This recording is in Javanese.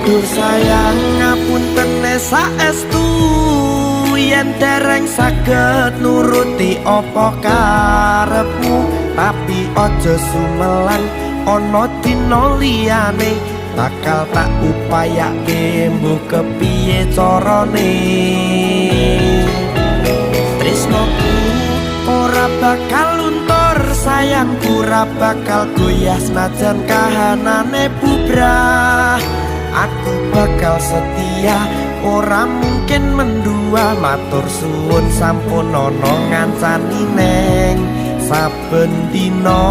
Dur sayang ngapunten saestu yen dereng saged nuruti apa karepmu, tapi aja sumelan ana dina liyane bakal tak upayake mbok kepiye carane. Tresnoku ora bakal luntur, sayangku ora bakal goyah senajan kahanane bubrah. Aku bakal setia, ora mungkin mendua. Matur suwun sampun ana ngancani neng saben dina.